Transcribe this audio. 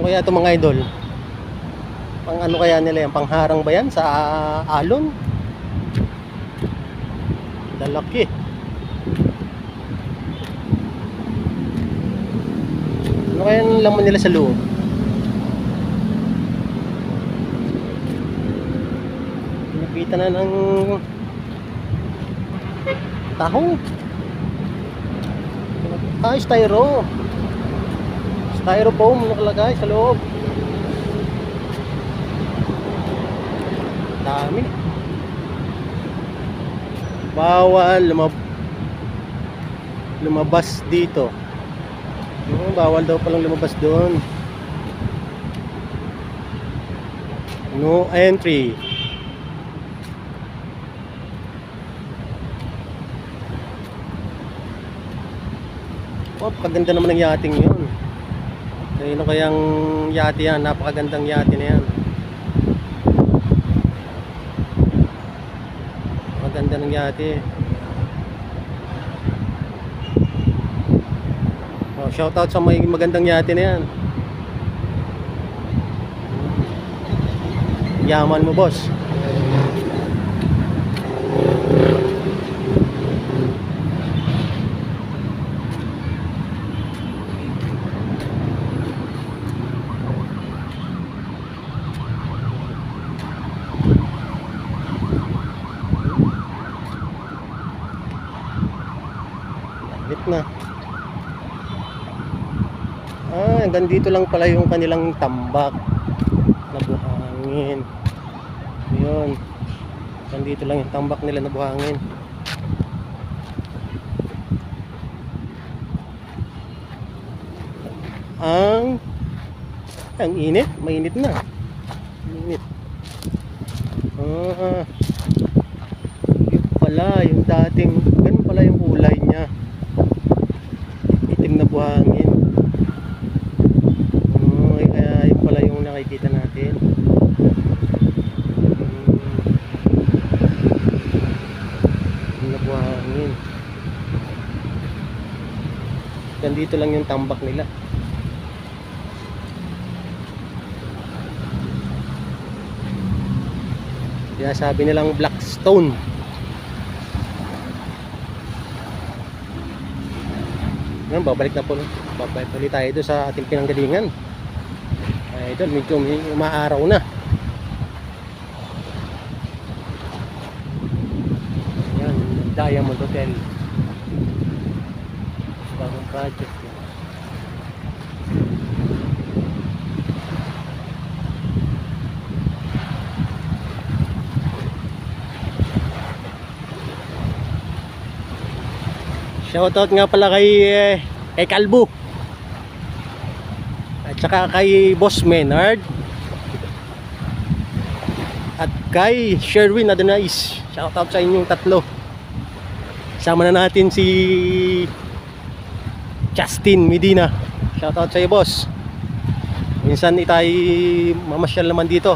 kaya ito mga idol? Pang ano kaya nila yan? Pangharang ba yan sa alon? Lalaki. Ano kaya ang laman nila sa loob? Nakita na ng tahong. Styrofoam nakalagay sa loob. Dami. Bawal lumabas dito. Bawal daw palang lumabas doon. No entry. Oh, kaganda naman ng yating yun. Ano kayang yate yan? Napakagandang yate na yan. Maganda ng yate. Oh, shout out sa may magandang yate na yan. Yaman mo, boss. Na. Hanggang dito lang pala yung kanilang tambak na buhangin. Yun. Hanggang dito lang yung tambak nila na buhangin. Ang init. Mainit na. Mainit. Yun pala yung dating, ganun pala yung kulay niya. Na buhangin. Kaya yun pala yung nakikita natin. Na buhangin. Dito lang yung tambak nila. Kaya sabi nilang black stone. Ngayon, babalik ulit tayo doon sa ating pinanggalingan. Ay, doon medyo umaaraw na. Ayan, Diamond Hotel. Bagong project. Shoutout nga pala kay Kalbo at saka kay Boss Menard at kay Sherwin Adanais. Shoutout sa inyong tatlo. Sama na natin si Justin Medina. Shoutout sa iyo, boss. Minsan itay mamasyal naman dito.